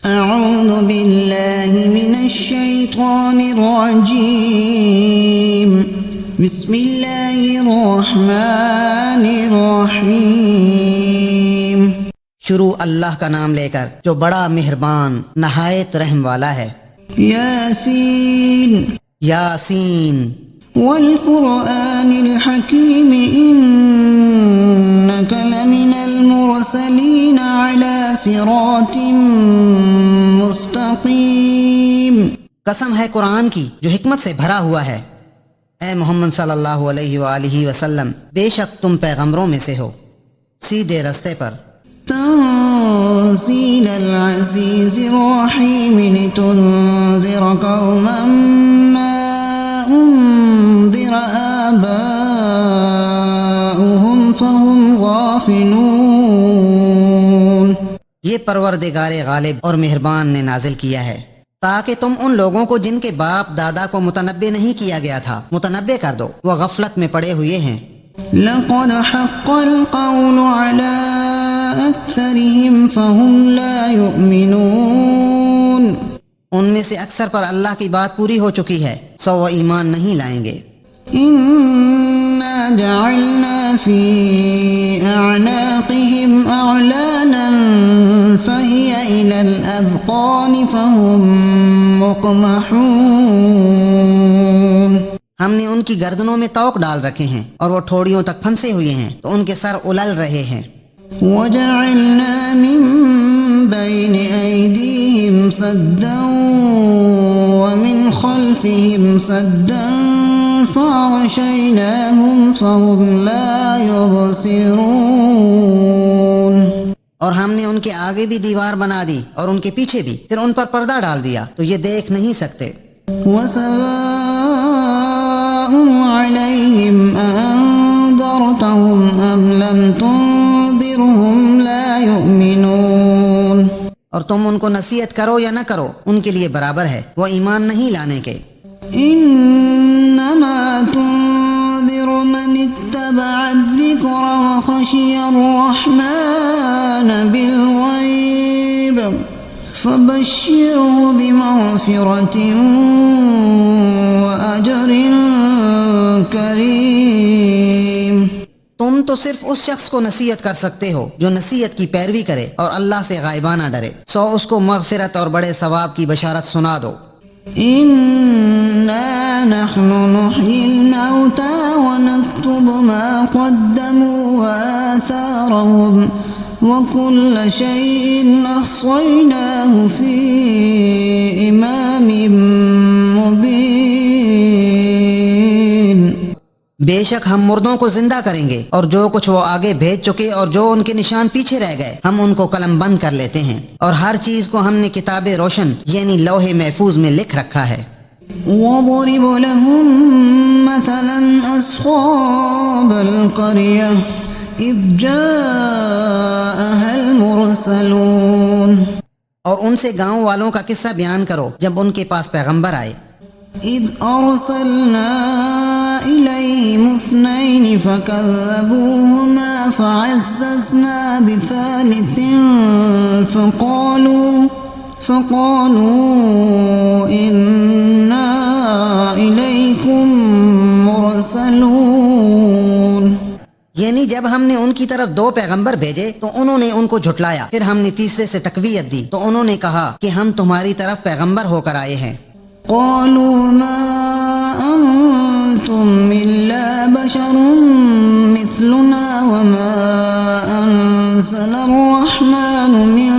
أعوذ بالله من الشيطان الرجيم بسم الله الرحمن الرحيم شروع اللہ کا نام لے کر جو بڑا مہربان نہایت رحم والا ہے۔ ياسين یاسین والقرآن الحكيم إنك لمن المرسلين على صراط مستقيم۔ قسم ہے قرآن کی جو حکمت سے بھرا ہوا ہے، اے محمد صلی اللہ علیہ وآلہ وسلم بے شک تم پیغمبروں میں سے ہو سیدھے رستے پر۔ تنزيل العزيز الرحيم لتنذر قوما ما أنذر آباؤهم فهم غافلون۔ یہ پروردگار غالب اور مہربان نے نازل کیا ہے تاکہ تم ان لوگوں کو جن کے باپ دادا کو متنبع نہیں کیا گیا تھا متنبع کر دو، وہ غفلت میں پڑے ہوئے ہیں۔ لقد حق القول على أكثرهم فهم لا يؤمنون۔ ان میں سے اکثر پر اللہ کی بات پوری ہو چکی ہے سو وہ ایمان نہیں لائیں گے۔ إنا جعلنا في أعناقهم أغلالا فهي إلى الأذقان فهم مقمحون۔ ہم نے ان کی گردنوں میں توق ڈال رکھے ہیں اور وہ ٹھوڑیوں تک پھنسے ہوئے ہیں تو ان کے سر الل رہے ہیں۔ وجعلنا من بين أيديهم سدا ومن خلفهم سدا فأغشيناهم فهم لا يبصرون۔ اور ہم نے ان کے آگے بھی دیوار بنا دی اور ان کے پیچھے بھی، پھر ان پر پردہ ڈال دیا تو یہ دیکھ نہیں سکتے۔ وسواء عليهم أأنذرتهم أم لم تنذرهم لا يؤمنون۔ اور تم ان کو نصیحت کرو یا نہ کرو ان کے لیے برابر ہے، وہ ایمان نہیں لانے کے۔ إنما تنذر من اتبع الذكر وخشي الرحمن بالغيب فبشره بمغفرة وأجر كريم۔ تم تو صرف اس شخص کو نصیحت کر سکتے ہو جو نصیحت کی پیروی کرے اور اللہ سے غائبانہ ڈرے، سو اس کو مغفرت اور بڑے ثواب کی بشارت سنا دو۔ إنا نحن نحيي الموتى ونكتب ما قدموا وآثارهم وكل شيء أحصيناه في إمام مبين۔ بے شک ہم مردوں کو زندہ کریں گے اور جو کچھ وہ آگے بھیج چکے اور جو ان کے نشان پیچھے رہ گئے ہم ان کو قلم بند کر لیتے ہیں، اور ہر چیز کو ہم نے کتاب روشن یعنی لوح محفوظ میں لکھ رکھا ہے۔ وَاضْرِبْ لَهُم مَّثَلًا أَصْحَابَ الْقَرْيَةِ إِذْ جَاءَهَا الْمُرْسَلُونَ۔ اور ان سے گاؤں والوں کا قصہ بیان کرو جب ان کے پاس پیغمبر آئے۔ إِذْ أَرْسَلْنَا إِلَيْهِمُ اثْنَيْنِ فَكَذَّبُوهُمَا فَعَزَّزْنَا بِثَالِثٍ فَقَالُوا إِنَّا إِلَيْكُمْ مُرْسَلُونَ۔ یعنی جب ہم نے ان کی طرف 2 پیغمبر بھیجے تو انہوں نے ان کو جھٹلایا، پھر ہم نے تیسرے سے تقویت دی تو انہوں نے کہا کہ ہم تمہاری طرف پیغمبر ہو کر آئے ہیں۔ قالوا ما أنتم إلا بشر مثلنا وما أنزل الرحمن من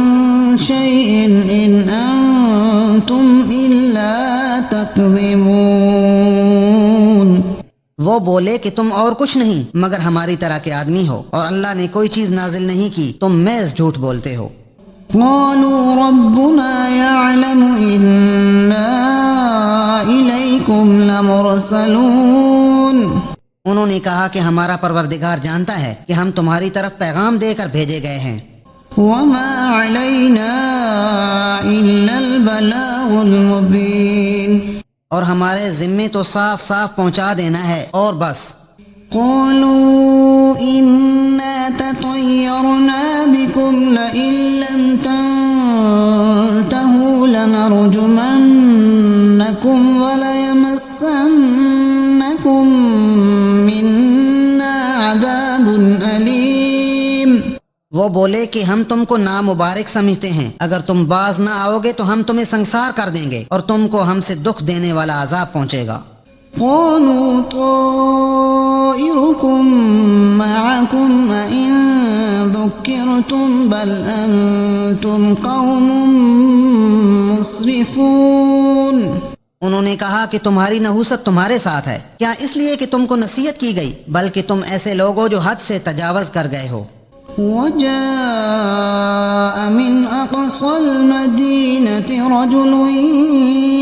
شيء إن أنتم إلا تكذبون۔ وہ بولے کہ تم اور کچھ نہیں مگر ہماری طرح کے آدمی ہو، اور اللہ نے کوئی چیز نازل نہیں کی، تم محض جھوٹ بولتے ہو۔ قالوا ربنا يعلم إنا إليكم لمرسلون۔ انہوں نے کہا کہ ہمارا پروردگار جانتا ہے کہ ہم تمہاری طرف پیغام دے کر بھیجے گئے ہیں۔ وما علينا إلا البلاغ المبين۔ اور ہمارے ذمے تو صاف صاف پہنچا دینا ہے اور بس۔ قالوا إنا تطيرنا بكم لئن لم تنتهوا وہ بولے کہ ہم تم کو نامبارک سمجھتے ہیں، اگر تم باز نہ آؤ گے تو ہم تمہیں سنسار کر دیں گے اور تم کو ہم سے دکھ دینے والا عذاب پہنچے گا۔ قالوا طائركم معكم أئن ذكرتم بل أنتم قوم مسرفون۔ انہوں نے کہا کہ تمہاری نحوست تمہارے ساتھ ہے، کیا اس لیے کہ تم کو نصیحت کی گئی، بلکہ تم ایسے لوگ ہو جو حد سے تجاوز کر گئے ہو۔ وجاء من أقصى المدينة رجل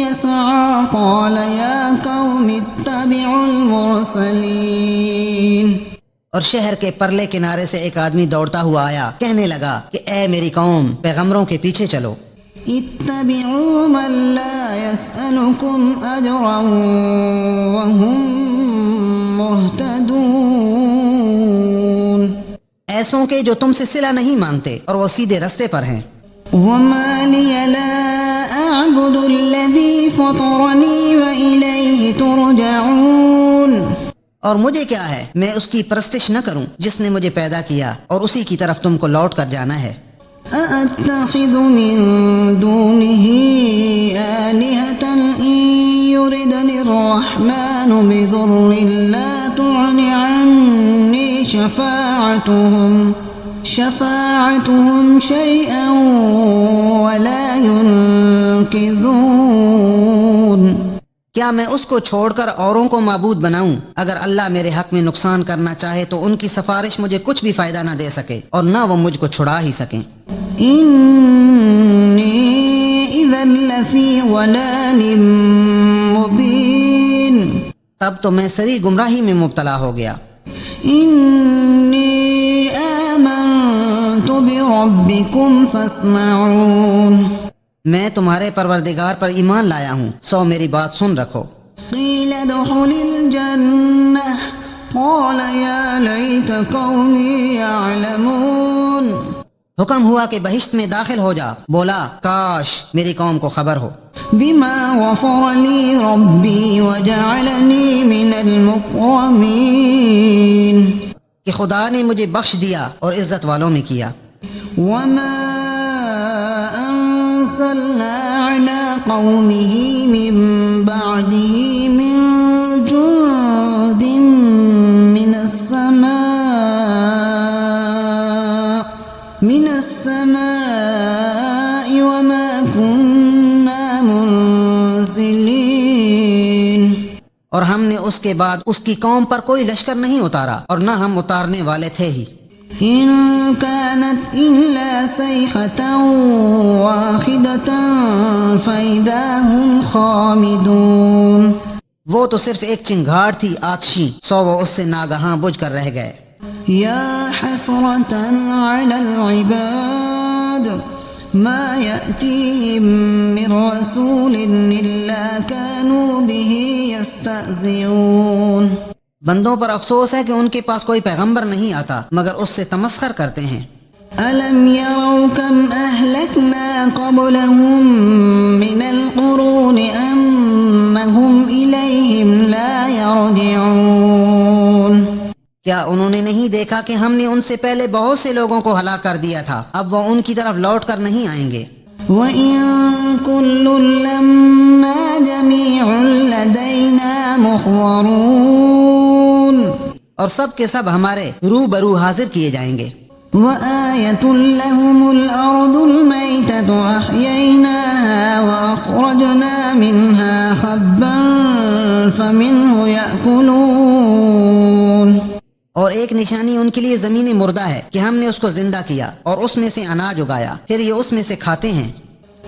يسعى قال يا قوم اتبعوا المرسلين۔ اور شہر کے پرلے کنارے سے ایک آدمی دوڑتا ہوا آیا، کہنے لگا کہ اے میری قوم، پیغمبروں کے پیچھے چلو۔ اتبعوا من لا يسألكم أجرا وهم مهتدون۔ ایسوں کے جو تم سے صلہ نہیں مانگتے اور وہ سیدھے رستے پر ہیں۔ وما لي لا أعبد الذي فطرني وإليه ترجعون۔ اور مجھے کیا ہے میں اس کی پرستش نہ کروں جس نے مجھے پیدا کیا اور اسی کی طرف تم کو لوٹ کر جانا ہے۔ أأتخذ من دونه آلهة إن يردني الرحمن بضر لا تغن عني شفاعتهم شيئا ولا ينقذون۔ کیا میں اس کو چھوڑ کر اوروں کو معبود بناؤں؟ اگر اللہ میرے حق میں نقصان کرنا چاہے تو ان کی سفارش مجھے کچھ بھی فائدہ نہ دے سکے اور نہ وہ مجھ کو چھڑا ہی سکیں۔ إني إذا لفي ضلال مبين۔ تب تو میں سری گمراہی میں مبتلا ہو گیا۔ إني آمنت بربكم فاسمعون۔ میں تمہارے پروردگار پر ایمان لایا ہوں، سو میری بات سن رکھو۔ قيل ادخل الجنة قال يا ليت قومي يعلمون۔ حکم ہوا کہ بہشت میں داخل ہو جا، بولا کاش میری قوم کو خبر ہو۔ بما غفر لي ربي وجعلني من المكرمين۔ کہ خدا نے مجھے بخش دیا اور عزت والوں میں کیا۔ وما أرسلنا على قومه من بعده من جند من السماء وما كنا منزلين۔ اور ہم نے اس کے بعد اس کی قوم پر کوئی لشکر نہیں اتارا اور نہ ہم اتارنے والے تھے ہی۔ إن كانت إلا صيحة واحدة فإذا هم خامدون۔ وہ تو صرف ایک چنگھاڑ تھی آتشی، سو وہ اس سے ناگہاں بجھ کر رہ گئے۔ يا حسرة على العباد ما يأتيهم من رسول إلا كانوا به يستهزئون۔ بندوں پر افسوس ہے کہ ان کے پاس کوئی پیغمبر نہیں آتا مگر اس سے تمسخر کرتے ہیں۔ ألم يروا كم أهلكنا قبلهم من القرون أنهم إليهم لا يرجعون۔ کیا انہوں نے نہیں دیکھا کہ ہم نے ان سے پہلے بہت سے لوگوں کو ہلاک کر دیا تھا، اب وہ ان کی طرف لوٹ کر نہیں آئیں گے۔ وَإِن كُلٌّ لَّمَّا جَمِيعٌ لَّدَيْنَا مُحْضَرُونَ۔ اور سب کے سب ہمارے روبرو حاضر کیے جائیں گے۔ وَآيَةٌ لَّهُمُ الْأَرْضُ الْمَيْتَةُ أَحْيَيْنَاهَا وَأَخْرَجْنَا مِنْهَا حَبًّا فَمِنْهُ يَأْكُلُونَ۔ اور ایک نشانی ان کے لیے زمین مردہ ہے کہ ہم نے اس کو زندہ کیا اور اس میں سے اناج اگایا، پھر یہ اس میں سے کھاتے ہیں۔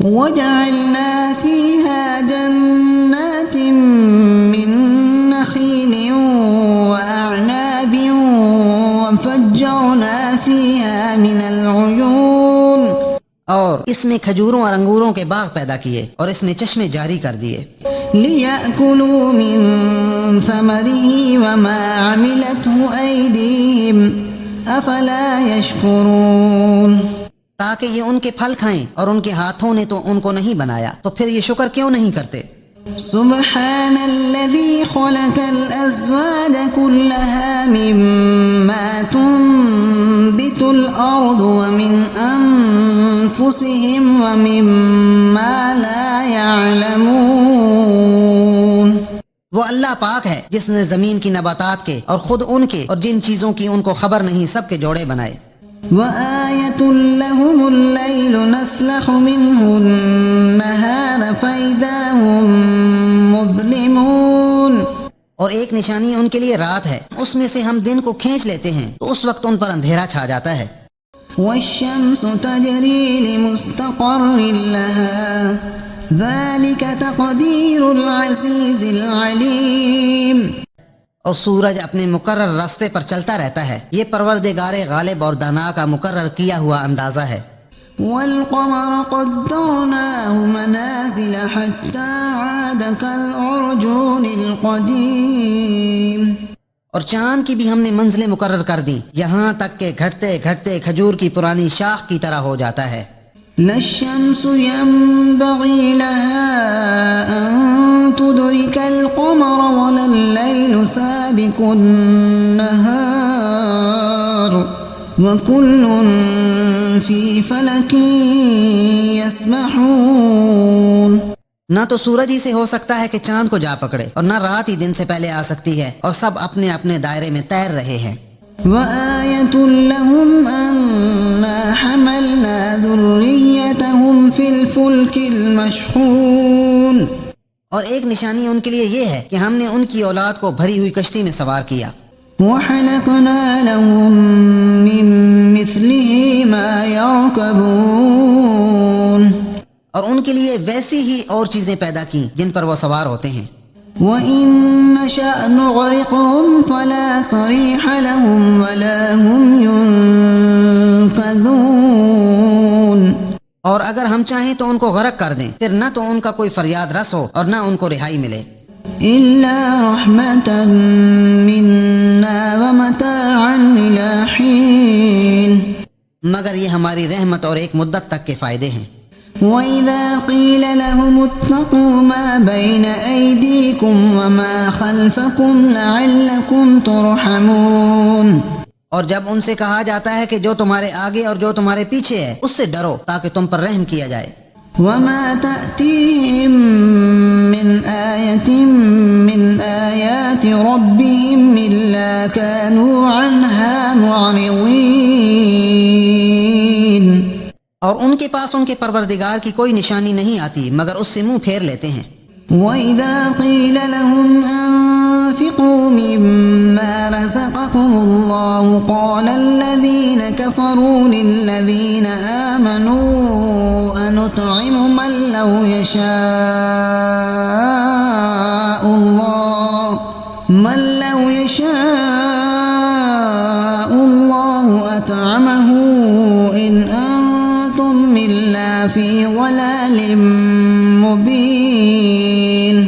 وَجَعَلْنَا فِيهَا جَنَّاتٍ مِّن نَّخِيلٍ وَأَعْنَابٍ وَفَجَّرْنَا فِيهَا مِنَ الْعُيُونِ۔ اور اس میں کھجوروں اور انگوروں کے باغ پیدا کیے اور اس میں چشمے جاری کر دیے۔ لِيَأْكُلُوا مِن ثَمَرِهِ وَمَا عَمِلَتْهُ أَيْدِيهِمْ أَفَلَا يَشْكُرُونَ۔ تاکہ یہ ان کے پھل کھائیں اور ان کے ہاتھوں نے تو ان کو نہیں بنایا، تو پھر یہ شکر کیوں نہیں کرتے؟ سبحان الذي خلق الأزواج كلها مما تنبت الأرض ومن أنفسهم ومما لا يعلمون۔ وہ اللہ پاک ہے جس نے زمین کی نباتات کے اور خود ان کے اور جن چیزوں کی ان کو خبر نہیں سب کے جوڑے بنائے۔ وآية لهم الليل نسلخ منه النهار فإذا هم مظلمون، اور ایک نشانی ان کے لیے رات ہے، اس میں سے ہم دن کو کھینچ لیتے ہیں تو اس وقت ان پر اندھیرا چھا جاتا ہے۔ والشمس تجري لمستقر لها ذلك تقدير العزيز العليم، اور سورج اپنے مقرر راستے پر چلتا رہتا ہے، یہ پروردگار غالب اور دانا کا مقرر کیا ہوا اندازہ ہے۔ والقمر قدرناه منازل حتى عاد كالعرجون القديم، اور چاند کی بھی ہم نے منزلیں مقرر کر دیں یہاں تک کہ گھٹتے گھٹتے کھجور کی پرانی شاخ کی طرح ہو جاتا ہے۔ لا الشمس ينبغي لها أن تدرك القمر ولا الليل سابق النهار وكل في فلك يسبحون۔ نہ تو سورج ہی سے ہو سکتا ہے کہ چاند کو جا پکڑے، اور نہ رات ہی دن سے پہلے آ سکتی ہے، اور سب اپنے اپنے دائرے میں تیر رہے ہیں۔ وآية لهم أنا حملنا ذريتهم في الفلك المشحون، اور ایک نشانی ان کے لیے یہ ہے کہ ہم نے ان کی اولاد کو بھری ہوئی کشتی میں سوار کیا۔ وخلقنا لهم من مثله ما يركبون، اور ان کے لیے ویسی ہی اور چیزیں پیدا کی جن پر وہ سوار ہوتے ہیں۔ وَإِن نَّشَأْ نُغْرِقْهُمْ فَلَا صَرِيحَ لَهُمْ وَلَا هُمْ يُنقَذُونَ، اور اگر ہم چاہیں تو ان کو غرق کر دیں، پھر نہ تو ان کا کوئی فریاد رس ہو اور نہ ان کو رہائی ملے۔ إِلَّا رَحْمَةً مِّنَّا وَمَتَاعًا إِلَىٰ حِينٍ، مگر یہ ہماری رحمت اور ایک مدت تک کے فائدے ہیں۔ وَإِذَا قِيلَ لَهُمُ اتَّقُوا مَا بَيْنَ أَيْدِيكُمْ وَمَا خَلْفَكُمْ لَعَلَّكُمْ تُرْحَمُونَ، اور جب ان سے کہا جاتا ہے کہ جو تمہارے آگے اور جو تمہارے پیچھے ہے اس سے ڈرو تاکہ تم پر رحم کیا جائے۔ وَمَا تَأْتِيهِم مِّنْ آيَةٍ مِّنْ آيَاتِ رَبِّهِمْ إِلَّا كَانُوا عَنْهَا مُعْرِضِينَ، اور ان کے پاس ان کے پروردگار کی کوئی نشانی نہیں آتی مگر اس سے منہ پھیر لیتے ہیں۔ وَإِذَا قِيلَ لَهُمْ أَنفِقُوا مِمَّا رَزَقَكُمُ اللَّهُ قَالَ الَّذِينَ كَفَرُوا لِلَّذِينَ آمَنُوا أَنُطْعِمُ مَن لَّوْ يَشَاءُ اللَّهُ أَطْعَمَهُ إِنْ أَنتُمْ إِلَّا فِي ضَلَالٍ مُّبِينٍ۔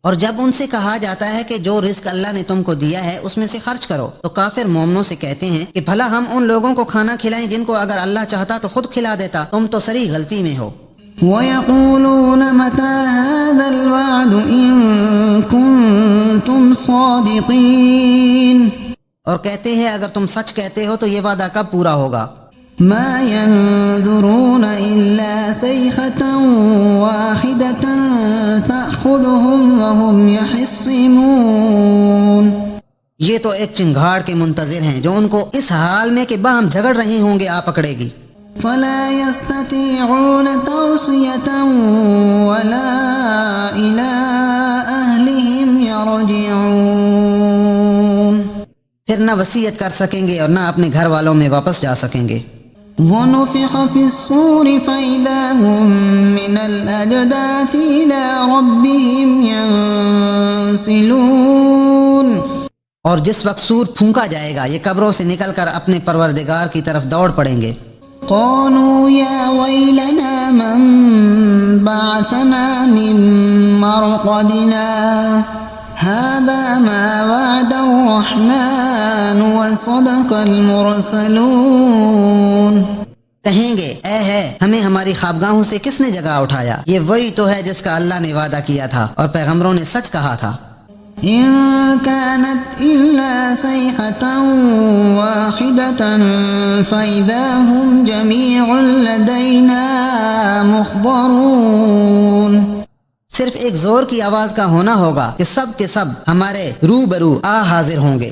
اور جب ان سے کہا جاتا ہے کہ جو رزق اللہ نے تم کو دیا ہے اس میں سے خرچ کرو تو کافر مومنوں سے کہتے ہیں کہ بھلا ہم ان لوگوں کو کھانا کھلائیں جن کو اگر اللہ چاہتا تو خود کھلا دیتا، تم تو سری غلطی میں ہو۔ وَيَقُولُونَ مَتَىٰ هَٰذَا الْوَعْدُ إِن كُنتُمْ صَادِقِينَ، اور کہتے ہیں اگر تم سچ کہتے ہو تو یہ وعدہ کب پورا ہوگا؟ مَا يَنظُرُونَ إِلَّا صَيْحَةً وَاحِدَةً تَأْخُذُهُمْ وَهُمْ يَخِصِّمُونَ، یہ تو ایک چنگھاڑ کے منتظر ہیں جو ان کو اس حال میں کہ باہم جھگڑ رہے ہوں گے آ پکڑے گی۔ فَلَا يَسْتَطِيعُونَ تَوْصِيَةً وَلَا إِلَىٰ أَهْلِهِمْ يَرْجِعُونَ، پھر نہ وصیت کر سکیں گے اور نہ اپنے گھر والوں میں واپس جا سکیں گے۔ وَنُفِخَ فِي الصُّورِ فَإِذَا هُم مِّنَ الْأَجْدَاثِ إِلَىٰ رَبِّهِمْ يَنسِلُونَ، اور جس وقت سور پھونکا جائے گا یہ قبروں سے نکل کر اپنے پروردگار کی طرف دوڑ پڑیں گے۔ قَالُوا يَا وَيْلَنَا مَن بَعَثَنَا مِن مَّرْقَدِنَا هَٰذَا مَا وَعَدَ الرَّحْمَٰنُ وَصَدَقَ الْمُرْسَلُونَ، کہیں گے اے ہے ہمیں ہماری خوابگاہوں سے کس نے جگہ اٹھایا، یہ وہی تو ہے جس کا اللہ نے وعدہ کیا تھا اور پیغمبروں نے سچ کہا تھا۔ إن كانت إلا صيحة واحدة فإذا هم جميع لدينا محضرون، صرف ایک زور کی آواز کا ہونا ہوگا کہ سب کے سب ہمارے روبرو حاضر ہوں گے۔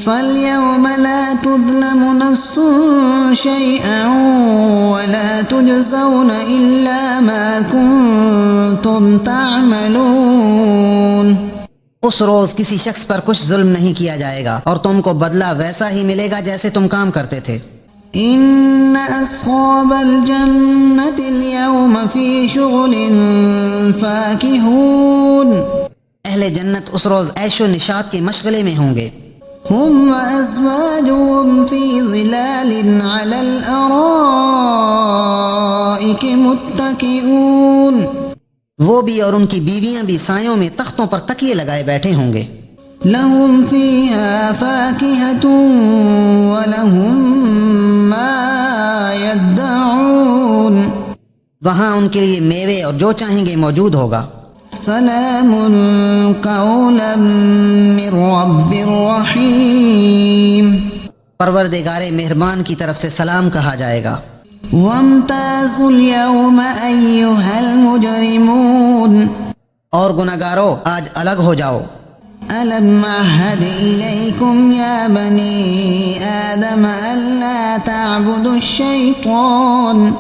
فاليوم لا تظلم نفس شيئا ولا تجزون إلا ما كنتم تعملون، اس روز کسی شخص پر کچھ ظلم نہیں کیا جائے گا اور تم کو بدلہ ویسا ہی ملے گا جیسے تم کام کرتے تھے۔ إن أصحاب الجنة اليوم في شغل فاكهون، اہل جنت اس روز عیش و نشاط کے مشغلے میں ہوں گے۔ هم وأزواجهم في ظلال على الأرائك متكئون، وہ بھی اور ان کی بیویاں بھی سایوں میں تختوں پر تکیے لگائے بیٹھے ہوں گے۔ لهم فيها فاكهة ولهم ما يدعون، وہاں ان کے لیے میوے اور جو چاہیں گے موجود ہوگا۔ سلام قولا من رب رحیم، پروردگار مہربان کی طرف سے سلام کہا جائے گا۔ وامتازوا اليوم أيها المجرمون، اور گناہگارو آج الگ ہو جاؤ۔ ألم أعهد إليكم يا بني آدم ألا تعبدوا الشيطان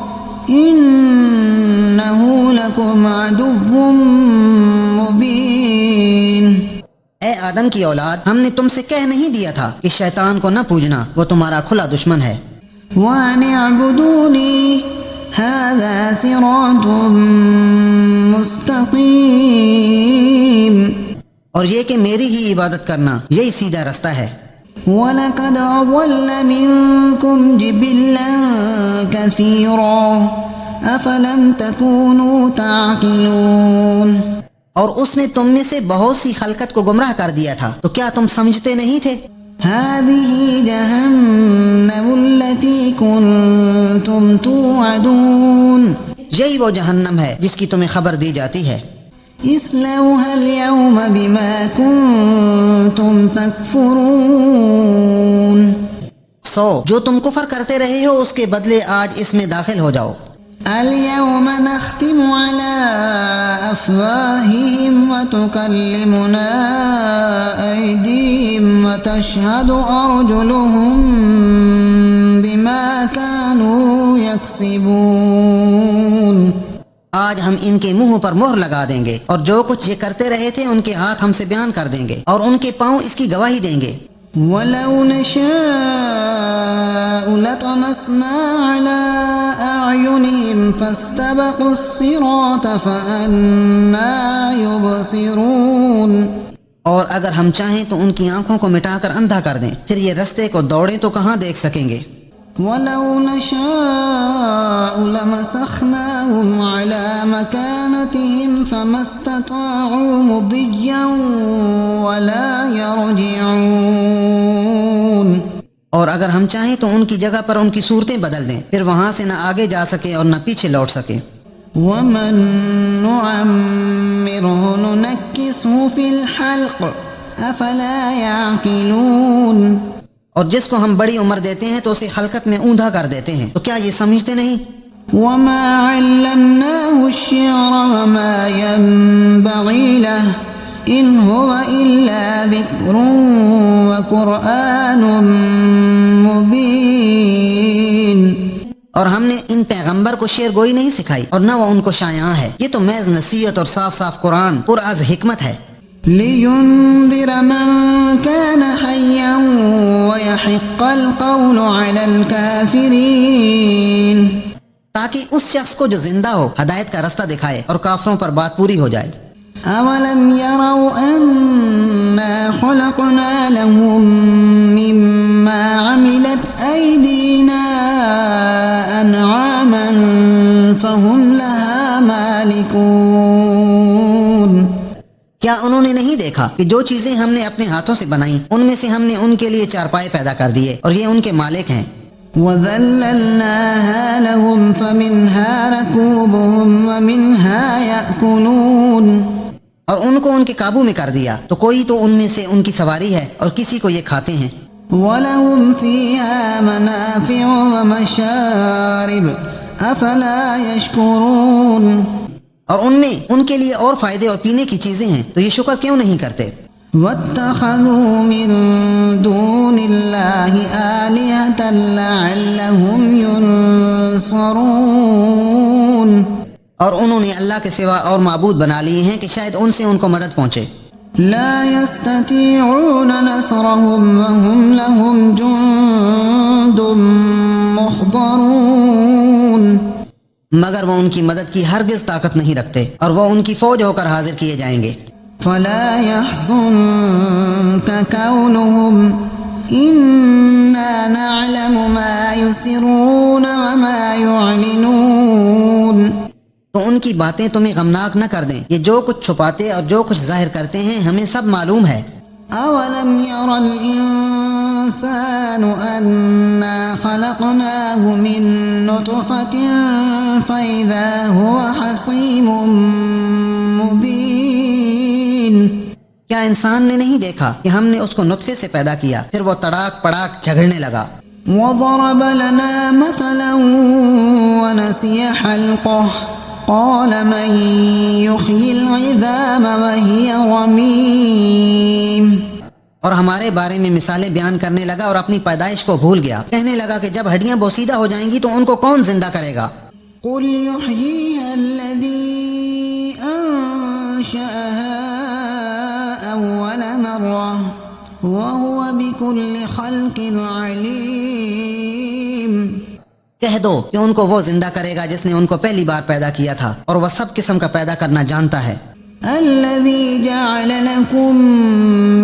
إنه لكم عدو مبين، اے آدم کی اولاد، ہم نے تم سے کہہ نہیں دیا تھا کہ شیطان کو نہ پوجنا، وہ تمہارا کھلا دشمن ہے۔ وأن اعبدوني هذا صراط مستقيم، اور یہ کہ میری ہی عبادت کرنا یہی سیدھا رستہ ہے۔ وَلَقَدْ أَضَلَّ مِنكُمْ جِبِلًّا كَثِيرًا أَفَلَمْ تَكُونُوا تَعْقِلُونَ، اور اس نے تم میں سے بہت سی خلقت کو گمراہ کر دیا تھا، تو کیا تم سمجھتے نہیں تھے؟ هَذِهِ جَهَنَّمُ الَّتِي كُنتُمْ تُوعَدُونَ، یہی وہ جہنم ہے جس کی تمہیں خبر دی جاتی ہے۔ اصلوها اليوم بما كنتم تكفرون، جو تم کفر کرتے رہے ہو اس کے بدلے آج اس میں داخل ہو جاؤ۔ اليوم نختم على أفواههم وتكلمنا أيديهم وتشهد أرجلهم بما كانوا يكسبون، آج ہم ان کے منہ پر مہر لگا دیں گے اور جو کچھ یہ کرتے رہے تھے ان کے ہاتھ ہم سے بیان کر دیں گے اور ان کے پاؤں اس کی گواہی دیں گے۔ وَلَوْ نَشَاءُ لَطَمَسْنَا عَلَىٰ أَعْيُنِهِمْ فَاسْتَبَقُوا الصِّرَاطَ فَأَنَّىٰ يُبْصِرُونَ، اور اگر ہم چاہیں تو ان کی آنکھوں کو مٹا کر اندھا کر دیں، پھر یہ رستے کو دوڑیں تو کہاں دیکھ سکیں گے۔ وَلَوْ نَشَاءُ لَمَسَخْنَاهُمْ عَلَىٰ مَكَانَتِهِمْ فَمَا اسْتَطَاعُوا مُضِيًّا وَلَا يَرْجِعُونَ، اور اگر ہم چاہیں تو ان کی جگہ پر ان کی صورتیں بدل دیں، پھر وہاں سے نہ آگے جا سکیں اور نہ پیچھے لوٹ سکیں۔ وَمَن نُعَمِّرْهُ نُنَكِّسْهُ فِي الْخَلْقِ أَفَلَا يَعْقِلُونَ، اور جس کو ہم بڑی عمر دیتے ہیں تو اسے خلقت میں اوندھا کر دیتے ہیں، تو کیا یہ سمجھتے نہیں؟ وَمَا عَلَّمْنَاهُ الشِّعْرَ وَمَا يَنبَغِي لَهُ إِنْ هُوَ إِلَّا ذِكْرٌ وَقُرْآنٌ مُبِينٌ، اور ہم نے ان پیغمبر کو شعر گوئی نہیں سکھائی اور نہ وہ ان کو شایعاں ہے، یہ تو محض نصیحت اور صاف صاف قرآن پر از حکمت ہے۔ لِيُنذِرَ مَن كَانَ حَيًّا وَيَحِقَّ الْقَوْلُ عَلَى الْكَافِرِينَ، تاکہ اس شخص کو جو زندہ ہو ہدایت کا رستہ دکھائے اور کافروں پر بات پوری ہو جائے۔ أَوَلَمْ يَرَوْا أَنَّا خَلَقْنَا لَهُم مِّمَّا عَمِلَتْ أَيْدِينَا أَنْعَامًا فَهُمْ لَهَا مَالِكُونَ، کیا انہوں نے نہیں دیکھا کہ جو چیزیں ہم نے اپنے ہاتھوں سے بنائیں ان میں سے ہم نے ان کے لیے چارپائے پیدا کر دیے اور یہ ان کے مالک ہیں۔ وَذَلَّلْنَاهَا لَهُمْ فَمِنْهَا رَكُوبُهُمْ وَمِنْهَا يَأْكُلُونَ، اور ان کو ان کے قابو میں کر دیا تو کوئی تو ان میں سے ان کی سواری ہے اور کسی کو یہ کھاتے ہیں۔ وَلَهُمْ فِيهَا مَنَافِعُ وَمَشَارِبُ أَفَلَا يَشْكُرُونَ، اور ان میں ان کے لیے اور فائدے اور پینے کی چیزیں ہیں تو یہ شکر کیوں نہیں کرتے؟ وَاتَّخَذُوا مِن دُونِ اللَّهِ آلِهَةً لَعَلَّهُمْ يُنصَرُونَ، اور انہوں نے اللہ کے سوا اور معبود بنا لیے ہیں کہ شاید ان سے ان کو مدد پہنچے۔ لا يستطيعون نصرهم وهم لهم جند محضرون، مگر وہ ان کی مدد کی ہرگز طاقت نہیں رکھتے اور وہ ان کی فوج ہو کر حاضر کیے جائیں گے۔ فلا يحزنك كونهم إنا نعلم ما يسرون وما يعلنون، تو ان کی باتیں تمہیں غمناک نہ کر دیں، یہ جو کچھ چھپاتے اور جو کچھ ظاہر کرتے ہیں ہمیں سب معلوم ہے۔ أولم ير الإنسان أنا خلقناه من نطفة فإذا هو خصيم مبين، کیا انسان نے نہیں دیکھا کہ ہم نے اس کو نطفے سے پیدا کیا پھر وہ تڑاک پڑاک جھگڑنے لگا۔ وضرب لنا مثلا ونسي خلقه قال من يحيي العظام وهي رميم، اور ہمارے بارے میں مثالیں بیان کرنے لگا اور اپنی پیدائش کو بھول گیا، کہنے لگا کہ جب ہڈیاں بوسیدہ ہو جائیں گی تو ان کو کون زندہ کرے گا؟ قل يحييها الذي أنشأها أول مرة وهو بكل خلق عليم، کہہ دو کہ ان کو وہ زندہ کرے گا جس نے ان کو پہلی بار پیدا کیا تھا اور وہ سب قسم کا پیدا کرنا جانتا ہے۔ الذي جعل لكم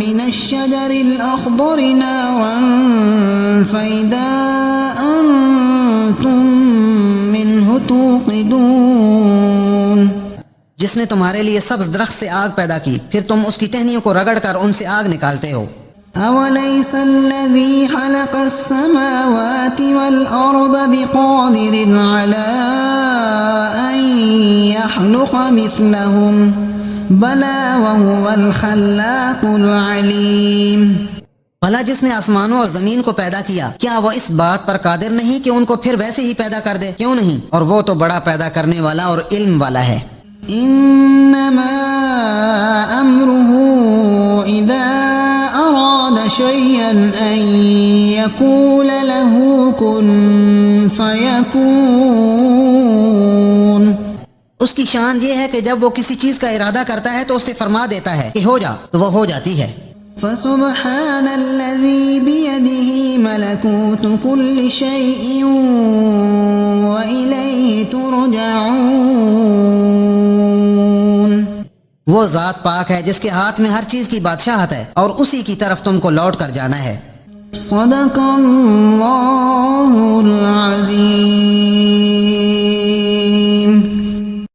من الشجر الأخضر نارا فإذا أنتم منه توقدون، جس نے تمہارے لیے سبز درخت سے آگ پیدا کی پھر تم اس کی ٹہنیوں کو رگڑ کر ان سے آگ نکالتے ہو۔ أوليس الذي خلق السماوات والأرض بقادر على أن يخلق مثلهم بلى وهو الخلاق العليم، بھلا جس نے آسمانوں اور زمین کو پیدا کیا کیا وہ اس بات پر قادر نہیں کہ ان کو پھر ویسے ہی پیدا کر دے؟ کیوں نہیں، اور وہ تو بڑا پیدا کرنے والا اور علم والا ہے۔ إنما أمره إذا أراد شيئا أن يقول له كن فيكون، اس کی شان یہ ہے کہ جب وہ کسی چیز کا ارادہ کرتا ہے تو اسے فرما دیتا ہے کہ ہو جا تو وہ ہو جاتی ہے۔ فسبحان الذي بيده ملكوت كل شيء وإليه ترجعون، وہ ذات پاک ہے جس کے ہاتھ میں ہر چیز کی بادشاہت ہے اور اسی کی طرف تم کو لوٹ کر جانا ہے۔ صدق اللہ العظیم۔